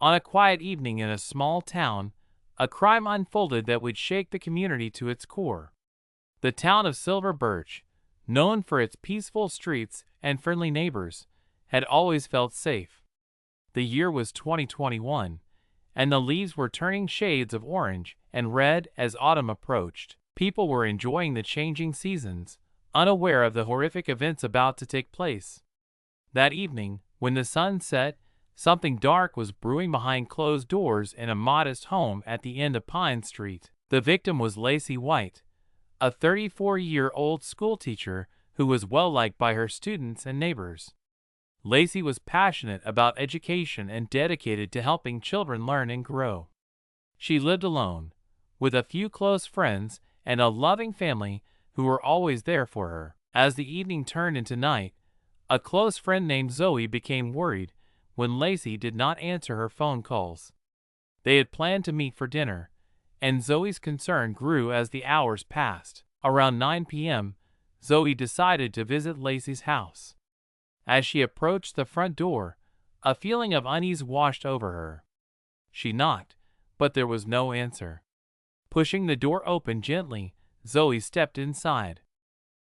On a quiet evening in a small town, a crime unfolded that would shake the community to its core. The town of Silver Birch, known for its peaceful streets and friendly neighbors, had always felt safe. The year was 2021, and the leaves were turning shades of orange and red as autumn approached. People were enjoying the changing seasons, unaware of the horrific events about to take place. That evening, when the sun set, something dark was brewing behind closed doors in a modest home at the end of Pine Street. The victim was Lacey White, a 34-year-old schoolteacher who was well-liked by her students and neighbors. Lacey was passionate about education and dedicated to helping children learn and grow. She lived alone, with a few close friends and a loving family who were always there for her. As the evening turned into night, a close friend named Zoe became worried when Lacey did not answer her phone calls. They had planned to meet for dinner, and Zoe's concern grew as the hours passed. Around 9 p.m., Zoe decided to visit Lacey's house. As she approached the front door, a feeling of unease washed over her. She knocked, but there was no answer. Pushing the door open gently, Zoe stepped inside.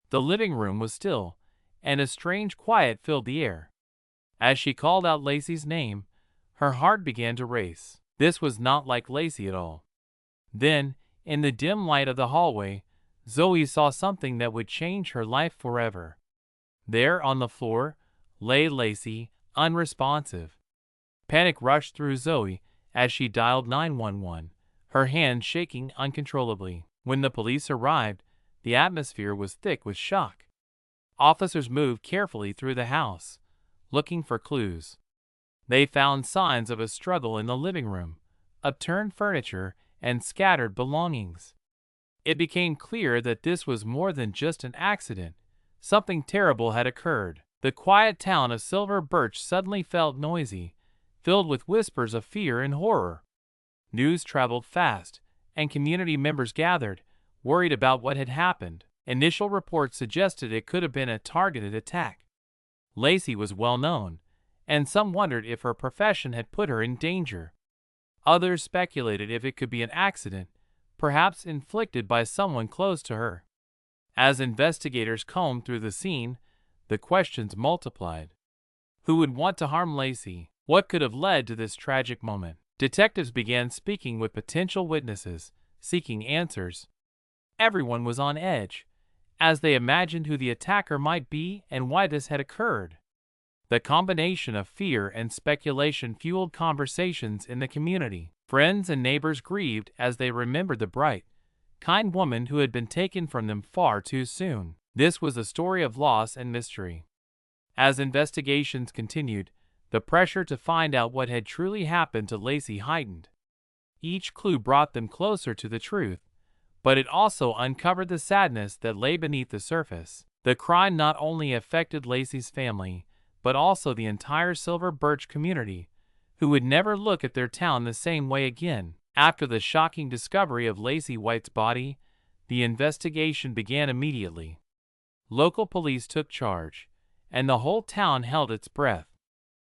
The living room was still, and a strange quiet filled the air. As she called out Lacey's name, her heart began to race. This was not like Lacey at all. Then, in the dim light of the hallway, Zoe saw something that would change her life forever. There on the floor lay Lacey, unresponsive. Panic rushed through Zoe as she dialed 911, her hands shaking uncontrollably. When the police arrived, the atmosphere was thick with shock. Officers moved carefully through the house, looking for clues. They found signs of a struggle in the living room, upturned furniture, and scattered belongings. It became clear that this was more than just an accident. Something terrible had occurred. The quiet town of Silver Birch suddenly felt noisy, filled with whispers of fear and horror. News traveled fast, and community members gathered, worried about what had happened. Initial reports suggested it could have been a targeted attack. Lacey was well known, and some wondered if her profession had put her in danger. Others speculated if it could be an accident, perhaps inflicted by someone close to her. As investigators combed through the scene, the questions multiplied. Who would want to harm Lacey? What could have led to this tragic moment? Detectives began speaking with potential witnesses, seeking answers. Everyone was on edge, as they imagined who the attacker might be and why this had occurred. The combination of fear and speculation fueled conversations in the community. Friends and neighbors grieved as they remembered the bright, kind woman who had been taken from them far too soon. This was a story of loss and mystery. As investigations continued, the pressure to find out what had truly happened to Lacey heightened. Each clue brought them closer to the truth, but it also uncovered the sadness that lay beneath the surface. The crime not only affected Lacey's family, but also the entire Silver Birch community, who would never look at their town the same way again. After the shocking discovery of Lacey White's body, the investigation began immediately. Local police took charge, and the whole town held its breath.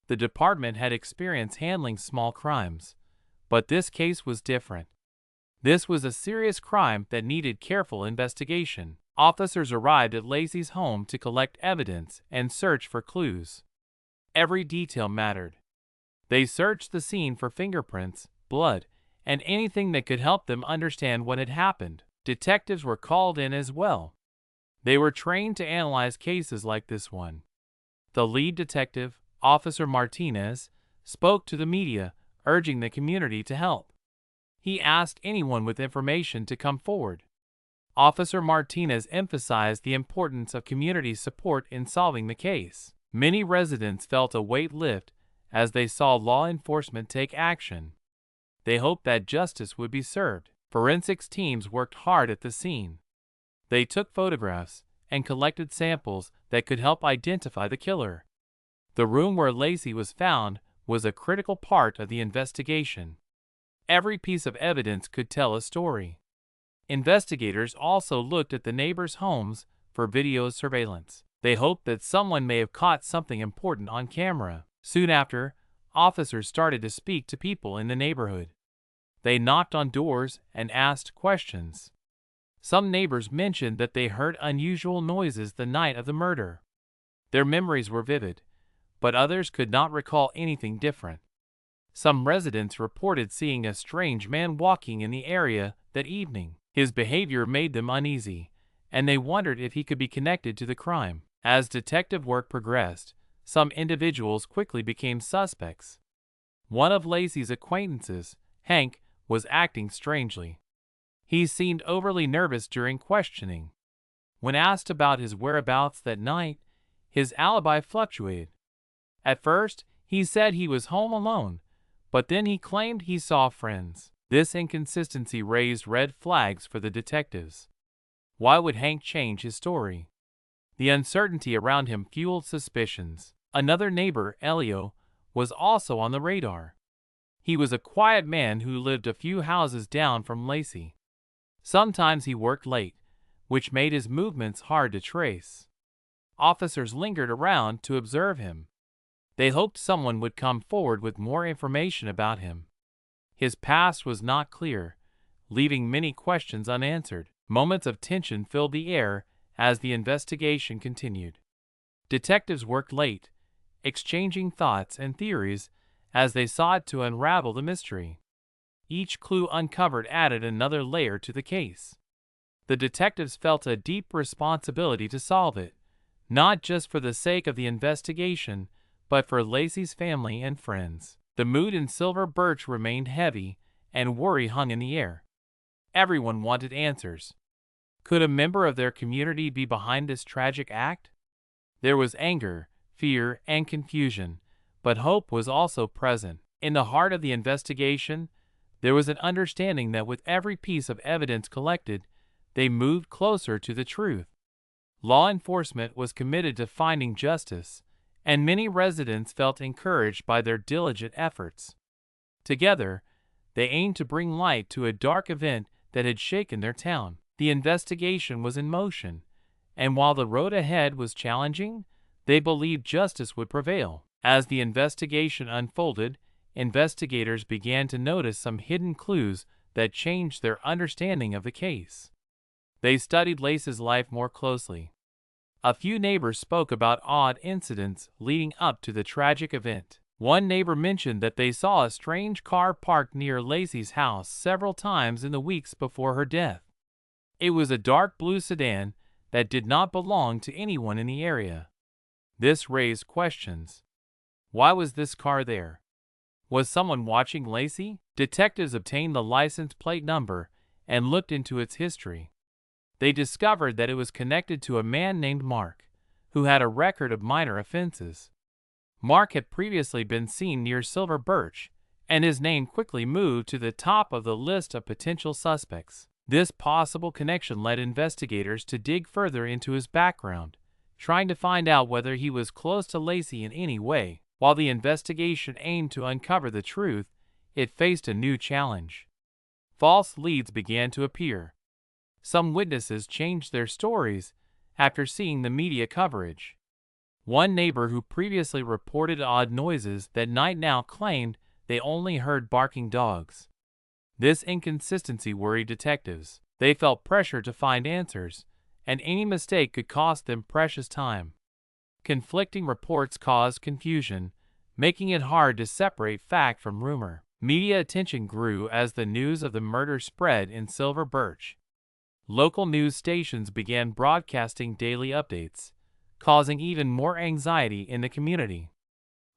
The department had experience handling small crimes, but this case was different. This was a serious crime that needed careful investigation. Officers arrived at Lacey's home to collect evidence and search for clues. Every detail mattered. They searched the scene for fingerprints, blood, and anything that could help them understand what had happened. Detectives were called in as well. They were trained to analyze cases like this one. The lead detective, Officer Martinez, spoke to the media, urging the community to help. He asked anyone with information to come forward. Officer Martinez emphasized the importance of community support in solving the case. Many residents felt a weight lift as they saw law enforcement take action. They hoped that justice would be served. Forensics teams worked hard at the scene. They took photographs and collected samples that could help identify the killer. The room where Lacey was found was a critical part of the investigation. Every piece of evidence could tell a story. Investigators also looked at the neighbors' homes for video surveillance. They hoped that someone may have caught something important on camera. Soon after, officers started to speak to people in the neighborhood. They knocked on doors and asked questions. Some neighbors mentioned that they heard unusual noises the night of the murder. Their memories were vivid, but others could not recall anything different. Some residents reported seeing a strange man walking in the area that evening. His behavior made them uneasy, and they wondered if he could be connected to the crime. As detective work progressed, some individuals quickly became suspects. One of Lacey's acquaintances, Hank, was acting strangely. He seemed overly nervous during questioning. When asked about his whereabouts that night, his alibi fluctuated. At first, he said he was home alone, but then he claimed he saw friends. This inconsistency raised red flags for the detectives. Why would Hank change his story? The uncertainty around him fueled suspicions. Another neighbor, Elio, was also on the radar. He was a quiet man who lived a few houses down from Lacey. Sometimes he worked late, which made his movements hard to trace. Officers lingered around to observe him. They hoped someone would come forward with more information about him. His past was not clear, leaving many questions unanswered. Moments of tension filled the air as the investigation continued. Detectives worked late, exchanging thoughts and theories as they sought to unravel the mystery. Each clue uncovered added another layer to the case. The detectives felt a deep responsibility to solve it, not just for the sake of the investigation, but for Lacey's family and friends. The mood in Silver Birch remained heavy, and worry hung in the air. Everyone wanted answers. Could a member of their community be behind this tragic act? There was anger, fear, and confusion, but hope was also present. In the heart of the investigation, there was an understanding that with every piece of evidence collected, they moved closer to the truth. Law enforcement was committed to finding justice, and many residents felt encouraged by their diligent efforts. Together, they aimed to bring light to a dark event that had shaken their town. The investigation was in motion, and while the road ahead was challenging, they believed justice would prevail. As the investigation unfolded, investigators began to notice some hidden clues that changed their understanding of the case. They studied Lacey's life more closely. A few neighbors spoke about odd incidents leading up to the tragic event. One neighbor mentioned that they saw a strange car parked near Lacey's house several times in the weeks before her death. It was a dark blue sedan that did not belong to anyone in the area. This raised questions. Why was this car there? Was someone watching Lacey? Detectives obtained the license plate number and looked into its history. They discovered that it was connected to a man named Mark, who had a record of minor offenses. Mark had previously been seen near Silver Birch, and his name quickly moved to the top of the list of potential suspects. This possible connection led investigators to dig further into his background, trying to find out whether he was close to Lacey in any way. While the investigation aimed to uncover the truth, it faced a new challenge. False leads began to appear. Some witnesses changed their stories after seeing the media coverage. One neighbor who previously reported odd noises that night now claimed they only heard barking dogs. This inconsistency worried detectives. They felt pressure to find answers, and any mistake could cost them precious time. Conflicting reports caused confusion, making it hard to separate fact from rumor. Media attention grew as the news of the murder spread in Silver Birch. Local news stations began broadcasting daily updates, causing even more anxiety in the community.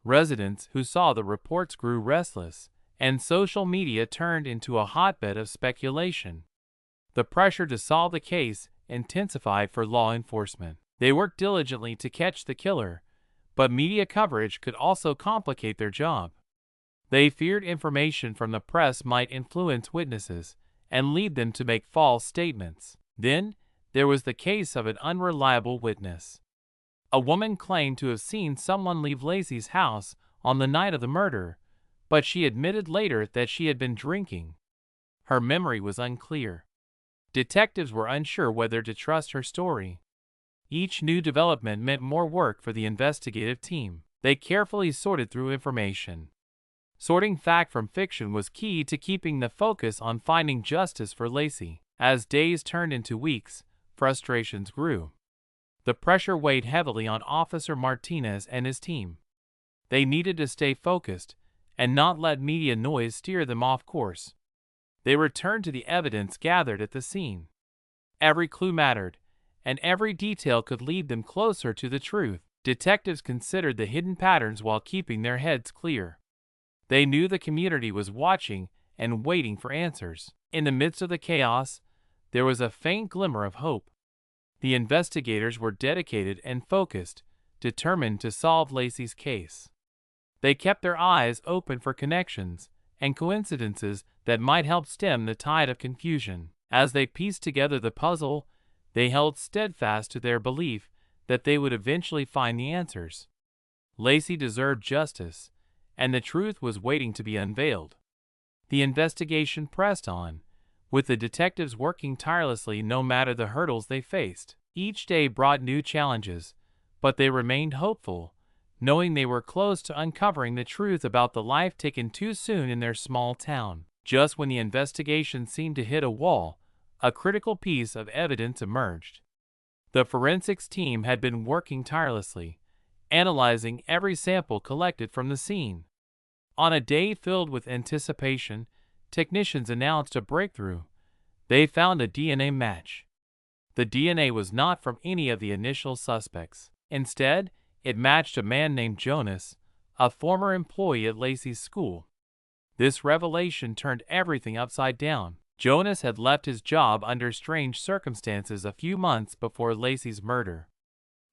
Residents who saw the reports grew restless, and social media turned into a hotbed of speculation. The pressure to solve the case intensified for law enforcement. They worked diligently to catch the killer, but media coverage could also complicate their job. They feared information from the press might influence witnesses and lead them to make false statements. Then, there was the case of an unreliable witness. A woman claimed to have seen someone leave Lacey's house on the night of the murder, but she admitted later that she had been drinking. Her memory was unclear. Detectives were unsure whether to trust her story. Each new development meant more work for the investigative team. They carefully sorted through information, Sorting fact from fiction was key to keeping the focus on finding justice for Lacey. As days turned into weeks, frustrations grew. The pressure weighed heavily on Officer Martinez and his team. They needed to stay focused and not let media noise steer them off course. They returned to the evidence gathered at the scene. Every clue mattered, and every detail could lead them closer to the truth. Detectives considered the hidden patterns while keeping their heads clear. They knew the community was watching and waiting for answers. In the midst of the chaos, there was a faint glimmer of hope. The investigators were dedicated and focused, determined to solve Lacey's case. They kept their eyes open for connections and coincidences that might help stem the tide of confusion. As they pieced together the puzzle, they held steadfast to their belief that they would eventually find the answers. Lacey deserved justice, and the truth was waiting to be unveiled. The investigation pressed on, with the detectives working tirelessly no matter the hurdles they faced. Each day brought new challenges, but they remained hopeful, knowing they were close to uncovering the truth about the life taken too soon in their small town. Just when the investigation seemed to hit a wall, a critical piece of evidence emerged. The forensics team had been working tirelessly, analyzing every sample collected from the scene. On a day filled with anticipation, technicians announced a breakthrough. They found a DNA match. The DNA was not from any of the initial suspects. Instead, it matched a man named Jonas, a former employee at Lacey's school. This revelation turned everything upside down. Jonas had left his job under strange circumstances a few months before Lacey's murder.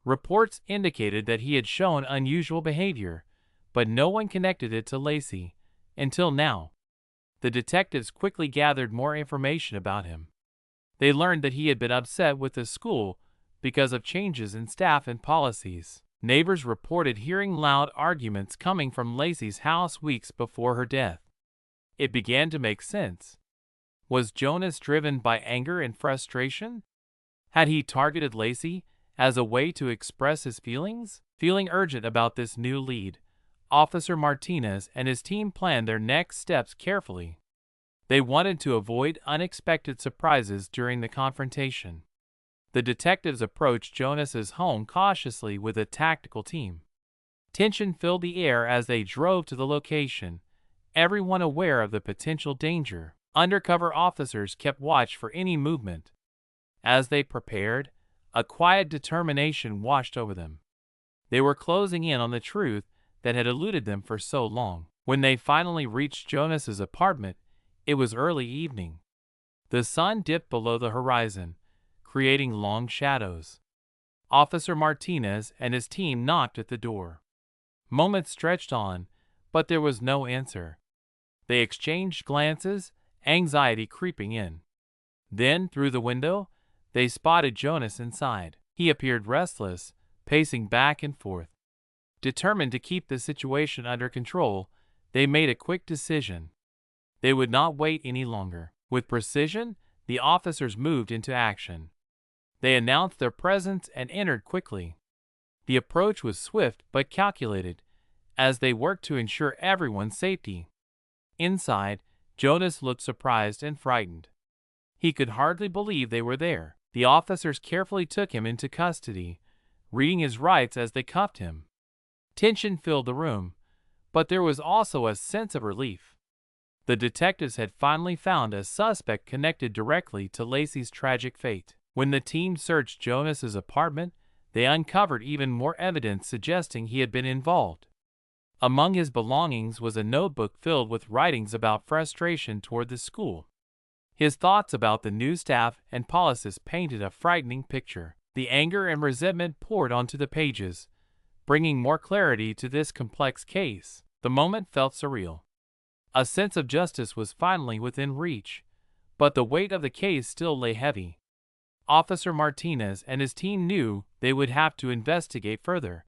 Reports indicated that he had shown unusual behavior, but no one connected it to Lacey, until now. The detectives quickly gathered more information about him. They learned that he had been upset with the school because of changes in staff and policies. Neighbors reported hearing loud arguments coming from Lacey's house weeks before her death. It began to make sense. Was Jonas driven by anger and frustration? Had he targeted Lacey as a way to express his feelings? Feeling urgent about this new lead, Officer Martinez and his team planned their next steps carefully. They wanted to avoid unexpected surprises during the confrontation. The detectives approached Jonas's home cautiously with a tactical team. Tension filled the air as they drove to the location, everyone aware of the potential danger. Undercover officers kept watch for any movement. As they prepared, a quiet determination washed over them. They were closing in on the truth that had eluded them for so long. When they finally reached Jonas's apartment, it was early evening. The sun dipped below the horizon, creating long shadows. Officer Martinez and his team knocked at the door. Moments stretched on, but there was no answer. They exchanged glances, anxiety creeping in. Then, through the window, they spotted Jonas inside. He appeared restless, pacing back and forth. Determined to keep the situation under control, they made a quick decision. They would not wait any longer. With precision, the officers moved into action. They announced their presence and entered quickly. The approach was swift but calculated, as they worked to ensure everyone's safety. Inside, Jonas looked surprised and frightened. He could hardly believe they were there. The officers carefully took him into custody, reading his rights as they cuffed him. Tension filled the room, but there was also a sense of relief. The detectives had finally found a suspect connected directly to Lacey's tragic fate. When the team searched Jonas's apartment, they uncovered even more evidence suggesting he had been involved. Among his belongings was a notebook filled with writings about frustration toward the school. His thoughts about the new staff and policies painted a frightening picture. The anger and resentment poured onto the pages, bringing more clarity to this complex case. The moment felt surreal. A sense of justice was finally within reach, but the weight of the case still lay heavy. Officer Martinez and his team knew they would have to investigate further.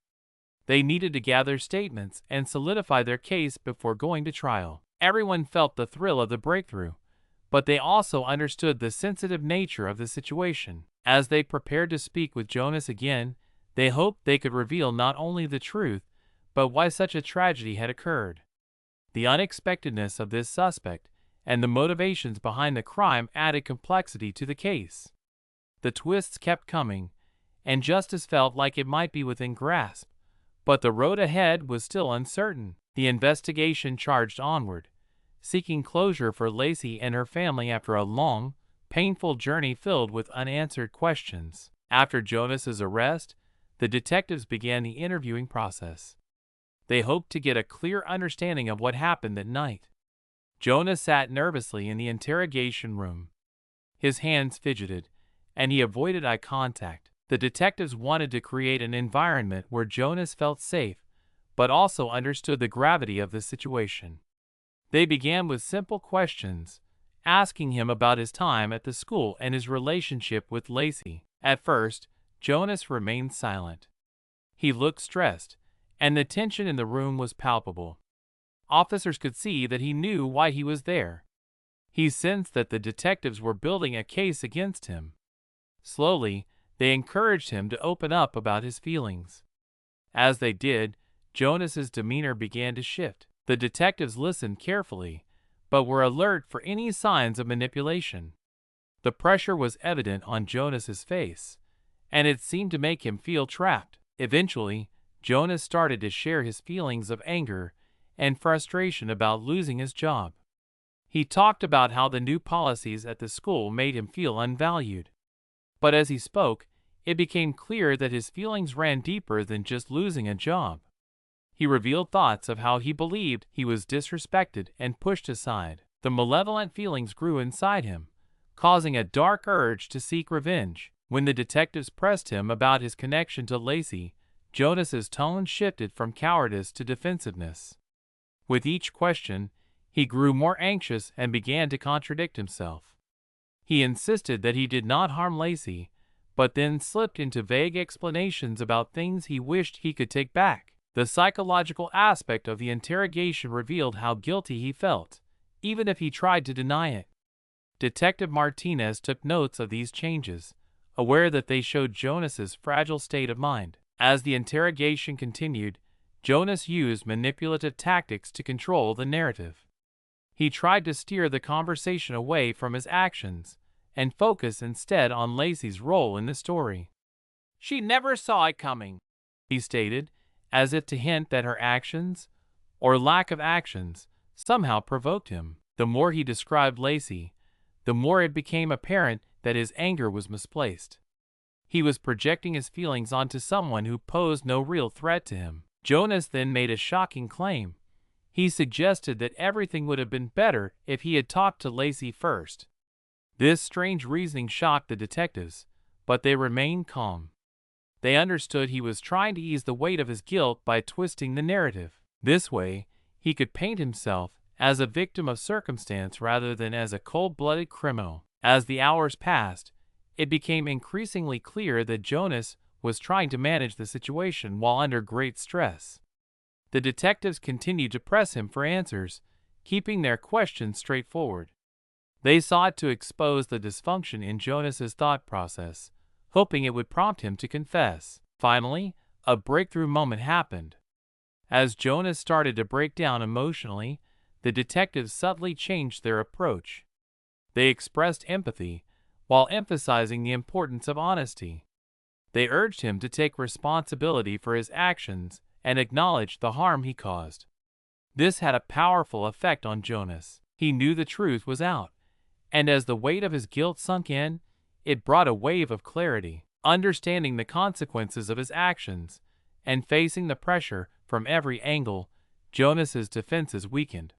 They needed to gather statements and solidify their case before going to trial. Everyone felt the thrill of the breakthrough, but they also understood the sensitive nature of the situation. As they prepared to speak with Jonas again, they hoped they could reveal not only the truth, but why such a tragedy had occurred. The unexpectedness of this suspect and the motivations behind the crime added complexity to the case. The twists kept coming, and justice felt like it might be within grasp, but the road ahead was still uncertain. The investigation charged onward, seeking closure for Lacey and her family after a long, painful journey filled with unanswered questions. After Jonas's arrest, the detectives began the interviewing process. They hoped to get a clear understanding of what happened that night. Jonas sat nervously in the interrogation room. His hands fidgeted, and he avoided eye contact. The detectives wanted to create an environment where Jonas felt safe, but also understood the gravity of the situation. They began with simple questions, asking him about his time at the school and his relationship with Lacey. At first, Jonas remained silent. He looked stressed, and the tension in the room was palpable. Officers could see that he knew why he was there. He sensed that the detectives were building a case against him. Slowly, they encouraged him to open up about his feelings. As they did, Jonas's demeanor began to shift. The detectives listened carefully, but were alert for any signs of manipulation. The pressure was evident on Jonas's face, and it seemed to make him feel trapped. Eventually, Jonas started to share his feelings of anger and frustration about losing his job. He talked about how the new policies at the school made him feel unvalued. But as he spoke, it became clear that his feelings ran deeper than just losing a job. He revealed thoughts of how he believed he was disrespected and pushed aside. The malevolent feelings grew inside him, causing a dark urge to seek revenge. When the detectives pressed him about his connection to Lacey, Jonas's tone shifted from cowardice to defensiveness. With each question, he grew more anxious and began to contradict himself. He insisted that he did not harm Lacey, but then slipped into vague explanations about things he wished he could take back. The psychological aspect of the interrogation revealed how guilty he felt, even if he tried to deny it. Detective Martinez took notes of these changes, aware that they showed Jonas's fragile state of mind. As the interrogation continued, Jonas used manipulative tactics to control the narrative. He tried to steer the conversation away from his actions and focus instead on Lacey's role in the story. "She never saw it coming," he stated, as if to hint that her actions, or lack of actions, somehow provoked him. The more he described Lacey, the more it became apparent that his anger was misplaced. He was projecting his feelings onto someone who posed no real threat to him. Jonas then made a shocking claim. He suggested that everything would have been better if he had talked to Lacey first. This strange reasoning shocked the detectives, but they remained calm. They understood he was trying to ease the weight of his guilt by twisting the narrative. This way, he could paint himself as a victim of circumstance rather than as a cold-blooded criminal. As the hours passed, it became increasingly clear that Jonas was trying to manage the situation while under great stress. The detectives continued to press him for answers, keeping their questions straightforward. They sought to expose the dysfunction in Jonas's thought process, hoping it would prompt him to confess. Finally, a breakthrough moment happened. As Jonas started to break down emotionally, the detectives subtly changed their approach. They expressed empathy, while emphasizing the importance of honesty. They urged him to take responsibility for his actions and acknowledge the harm he caused. This had a powerful effect on Jonas. He knew the truth was out, and as the weight of his guilt sunk in, it brought a wave of clarity. Understanding the consequences of his actions and facing the pressure from every angle, Jonas's defenses weakened.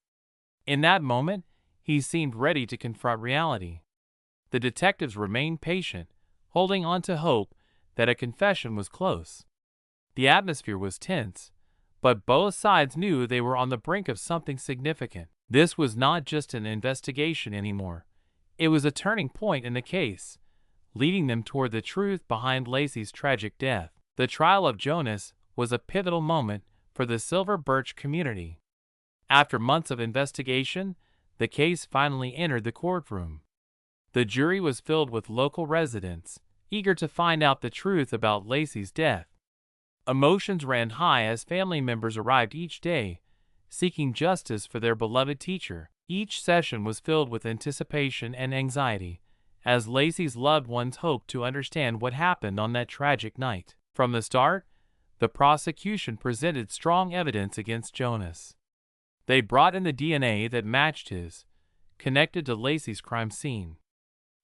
In that moment, he seemed ready to confront reality. The detectives remained patient, holding on to hope that a confession was close. The atmosphere was tense, but both sides knew they were on the brink of something significant. This was not just an investigation anymore. It was a turning point in the case, leading them toward the truth behind Lacey's tragic death. The trial of Jonas was a pivotal moment for the Silver Birch community. After months of investigation, the case finally entered the courtroom. The jury was filled with local residents, eager to find out the truth about Lacey's death. Emotions ran high as family members arrived each day, seeking justice for their beloved teacher. Each session was filled with anticipation and anxiety, as Lacey's loved ones hoped to understand what happened on that tragic night. From the start, the prosecution presented strong evidence against Jonas. They brought in the DNA that matched his, connected to Lacey's crime scene.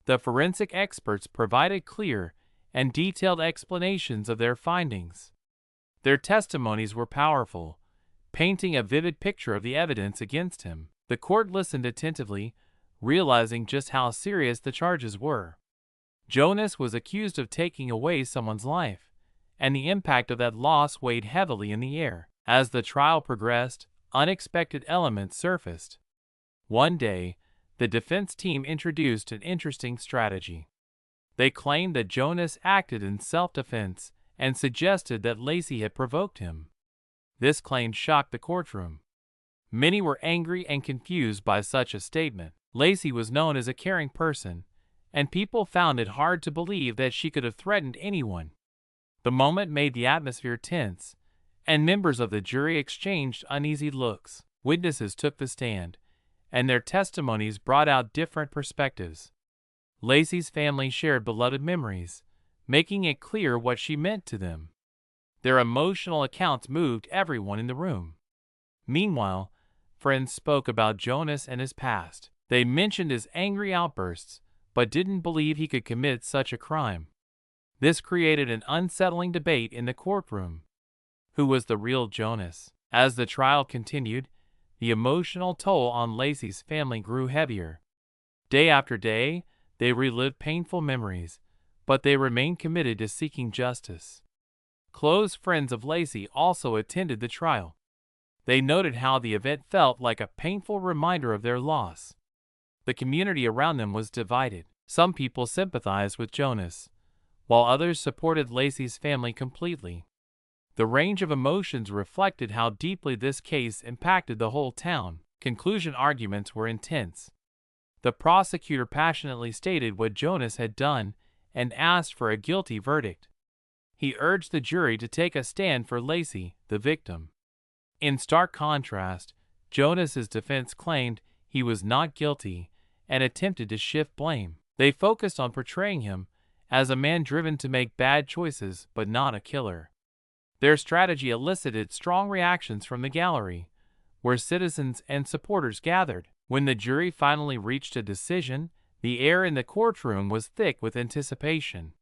The forensic experts provided clear and detailed explanations of their findings. Their testimonies were powerful, painting a vivid picture of the evidence against him. The court listened attentively, realizing just how serious the charges were. Jonas was accused of taking away someone's life, and the impact of that loss weighed heavily in the air. As the trial progressed, unexpected elements surfaced. One day, the defense team introduced an interesting strategy. They claimed that Jonas acted in self-defense and suggested that Lacey had provoked him. This claim shocked the courtroom. Many were angry and confused by such a statement. Lacey was known as a caring person, and people found it hard to believe that she could have threatened anyone. The moment made the atmosphere tense, and members of the jury exchanged uneasy looks. Witnesses took the stand, and their testimonies brought out different perspectives. Lacey's family shared beloved memories, making it clear what she meant to them. Their emotional accounts moved everyone in the room. Meanwhile, friends spoke about Jonas and his past. They mentioned his angry outbursts, but didn't believe he could commit such a crime. This created an unsettling debate in the courtroom. Who was the real Jonas? As the trial continued, the emotional toll on Lacey's family grew heavier. Day after day, they relived painful memories, but they remained committed to seeking justice. Close friends of Lacey also attended the trial. They noted how the event felt like a painful reminder of their loss. The community around them was divided. Some people sympathized with Jonas, while others supported Lacey's family completely. The range of emotions reflected how deeply this case impacted the whole town. Conclusion arguments were intense. The prosecutor passionately stated what Jonas had done and asked for a guilty verdict. He urged the jury to take a stand for Lacey, the victim. In stark contrast, Jonas's defense claimed he was not guilty and attempted to shift blame. They focused on portraying him as a man driven to make bad choices but not a killer. Their strategy elicited strong reactions from the gallery, where citizens and supporters gathered. When the jury finally reached a decision, the air in the courtroom was thick with anticipation.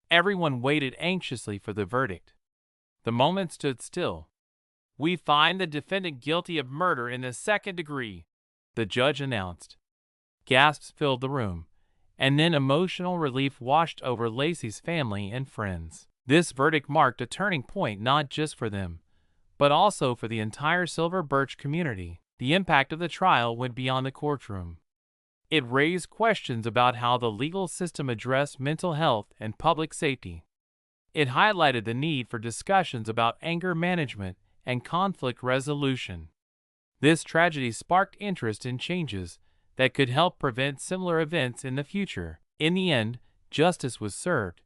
Everyone waited anxiously for the verdict. The moment stood still. "We find the defendant guilty of murder in the second degree," the judge announced. Gasps filled the room, and then emotional relief washed over Lacey's family and friends. This verdict marked a turning point not just for them, but also for the entire Silver Birch community. The impact of the trial went beyond the courtroom. It raised questions about how the legal system addressed mental health and public safety. It highlighted the need for discussions about anger management and conflict resolution. This tragedy sparked interest in changes that could help prevent similar events in the future. In the end, justice was served,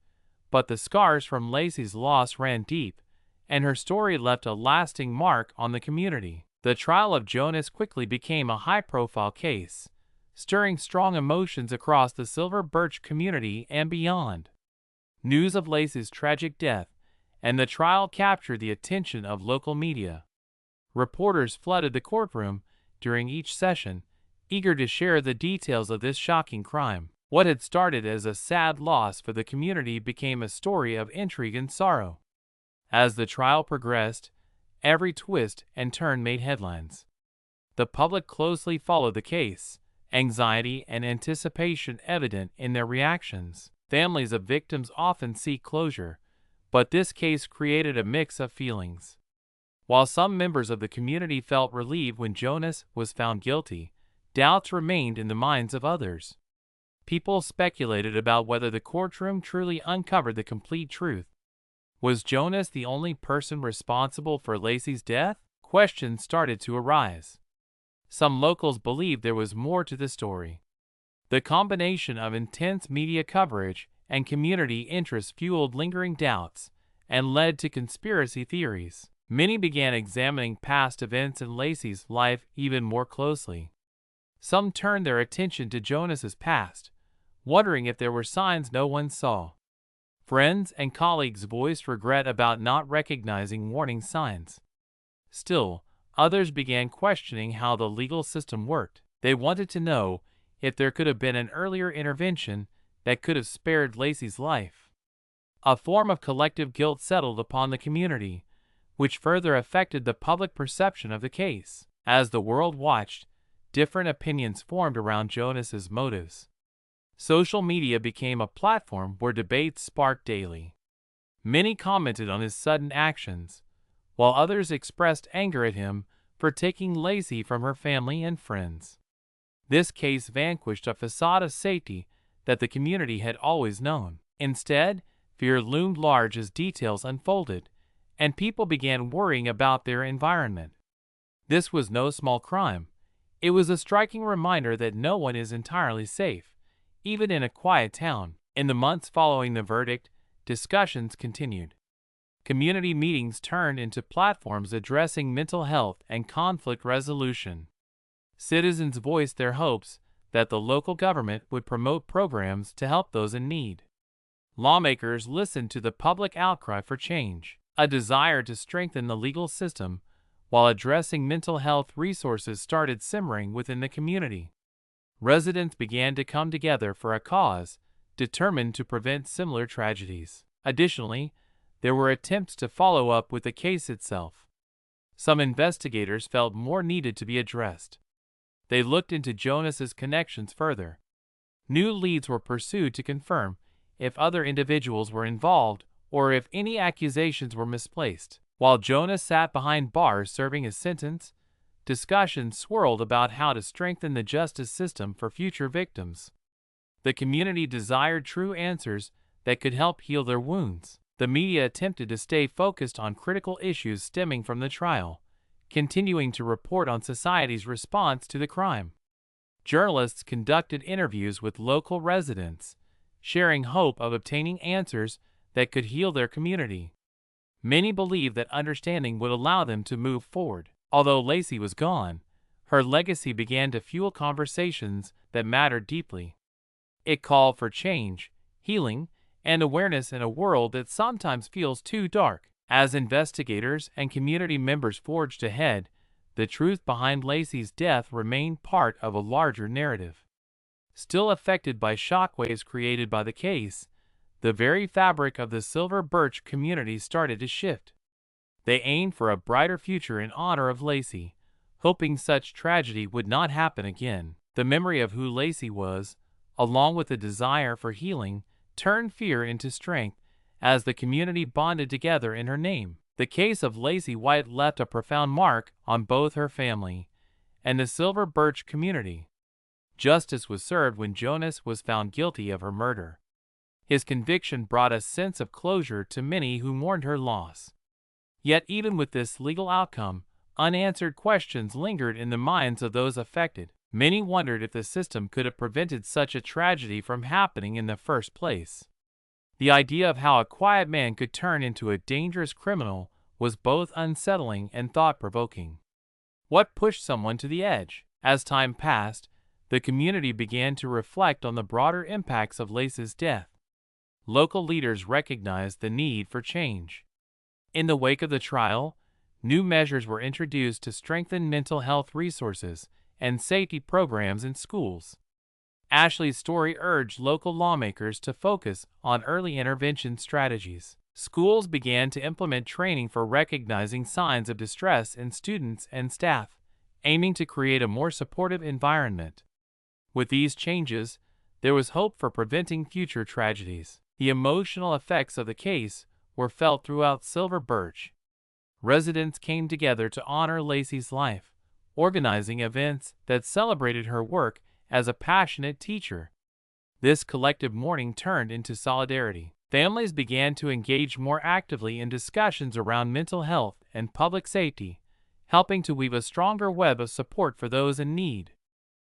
but the scars from Lacey's loss ran deep, and her story left a lasting mark on the community. The trial of Jonas quickly became a high-profile case, stirring strong emotions across the Silver Birch community and beyond. News of Lacey's tragic death and the trial captured the attention of local media. Reporters flooded the courtroom during each session, eager to share the details of this shocking crime. What had started as a sad loss for the community became a story of intrigue and sorrow. As the trial progressed, every twist and turn made headlines. The public closely followed the case, anxiety and anticipation evident in their reactions. Families of victims often seek closure, but this case created a mix of feelings. While some members of the community felt relieved when Jonas was found guilty, doubts remained in the minds of others. People speculated about whether the courtroom truly uncovered the complete truth. Was Jonas the only person responsible for Lacey's death? Questions started to arise. Some locals believed there was more to the story. The combination of intense media coverage and community interest fueled lingering doubts and led to conspiracy theories. Many began examining past events in Lacey's life even more closely. Some turned their attention to Jonas's past, wondering if there were signs no one saw. Friends and colleagues voiced regret about not recognizing warning signs. Still, others began questioning how the legal system worked. They wanted to know if there could have been an earlier intervention that could have spared Lacey's life. A form of collective guilt settled upon the community, which further affected the public perception of the case. As the world watched, different opinions formed around Jonas's motives. Social media became a platform where debates sparked daily. Many commented on his sudden actions, while others expressed anger at him for taking Lacey from her family and friends. This case vanquished a facade of safety that the community had always known. Instead, fear loomed large as details unfolded, and people began worrying about their environment. This was no small crime. It was a striking reminder that no one is entirely safe, even in a quiet town. In the months following the verdict, discussions continued. Community meetings turned into platforms addressing mental health and conflict resolution. Citizens voiced their hopes that the local government would promote programs to help those in need. Lawmakers listened to the public outcry for change. A desire to strengthen the legal system while addressing mental health resources started simmering within the community. Residents began to come together for a cause determined to prevent similar tragedies. Additionally, there were attempts to follow up with the case itself. Some investigators felt more needed to be addressed. They looked into Jonas's connections further. New leads were pursued to confirm if other individuals were involved or if any accusations were misplaced. While Jonas sat behind bars serving his sentence, discussions swirled about how to strengthen the justice system for future victims. The community desired true answers that could help heal their wounds. The media attempted to stay focused on critical issues stemming from the trial, continuing to report on society's response to the crime. Journalists conducted interviews with local residents, sharing hope of obtaining answers that could heal their community. Many believed that understanding would allow them to move forward. Although Lacey was gone, her legacy began to fuel conversations that mattered deeply. It called for change, healing, and awareness in a world that sometimes feels too dark. As investigators and community members forged ahead, the truth behind Lacey's death remained part of a larger narrative. Still affected by shockwaves created by the case, the very fabric of the Silver Birch community started to shift. They aimed for a brighter future in honor of Lacey, hoping such tragedy would not happen again. The memory of who Lacey was, along with the desire for healing, turned fear into strength as the community bonded together in her name. The case of Lacey White left a profound mark on both her family and the Silver Birch community. Justice was served when Jonas was found guilty of her murder. His conviction brought a sense of closure to many who mourned her loss. Yet even with this legal outcome, unanswered questions lingered in the minds of those affected. Many wondered if the system could have prevented such a tragedy from happening in the first place. The idea of how a quiet man could turn into a dangerous criminal was both unsettling and thought-provoking. What pushed someone to the edge? As time passed, the community began to reflect on the broader impacts of Lacey's death. Local leaders recognized the need for change. In the wake of the trial, new measures were introduced to strengthen mental health resources and safety programs in schools. Ashley's story urged local lawmakers to focus on early intervention strategies. Schools began to implement training for recognizing signs of distress in students and staff, aiming to create a more supportive environment. With these changes, there was hope for preventing future tragedies. The emotional effects of the case were felt throughout Silver Birch. Residents came together to honor Lacey's life, organizing events that celebrated her work as a passionate teacher. This collective mourning turned into solidarity. Families began to engage more actively in discussions around mental health and public safety, helping to weave a stronger web of support for those in need.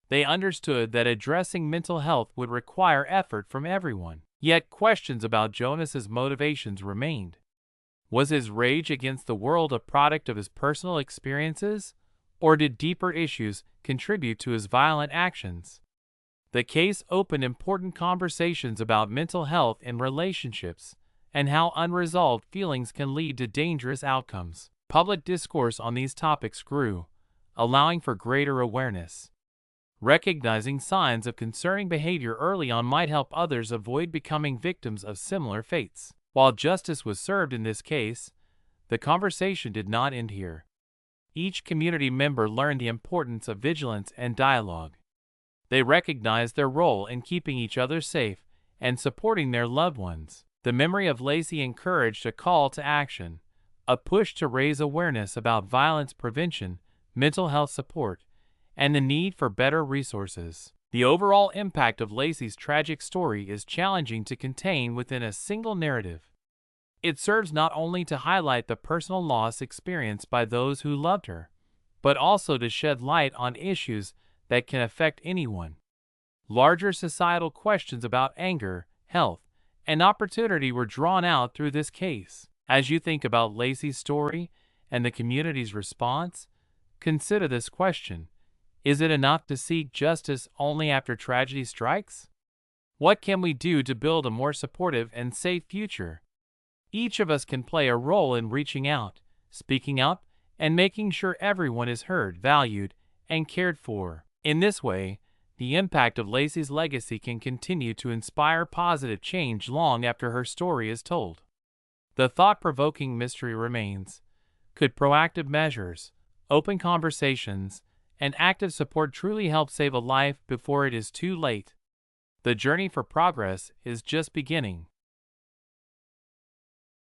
They understood that addressing mental health would require effort from everyone. Yet questions about Jonas's motivations remained. Was his rage against the world a product of his personal experiences, or did deeper issues contribute to his violent actions? The case opened important conversations about mental health in relationships and how unresolved feelings can lead to dangerous outcomes. Public discourse on these topics grew, allowing for greater awareness. Recognizing signs of concerning behavior early on might help others avoid becoming victims of similar fates. While justice was served in this case, the conversation did not end here. Each community member learned the importance of vigilance and dialogue. They recognized their role in keeping each other safe and supporting their loved ones. The memory of Lacey encouraged a call to action, a push to raise awareness about violence prevention, mental health support, and the need for better resources. The overall impact of Lacey's tragic story is challenging to contain within a single narrative. It serves not only to highlight the personal loss experienced by those who loved her, but also to shed light on issues that can affect anyone. Larger societal questions about anger, health, and opportunity were drawn out through this case. As you think about Lacey's story and the community's response, consider this question. Is it enough to seek justice only after tragedy strikes? What can we do to build a more supportive and safe future? Each of us can play a role in reaching out, speaking up, and making sure everyone is heard, valued, and cared for. In this way, the impact of Lacey's legacy can continue to inspire positive change long after her story is told. The thought-provoking mystery remains. Could proactive measures, open conversations, and active support truly help save a life before it is too late? The journey for progress is just beginning.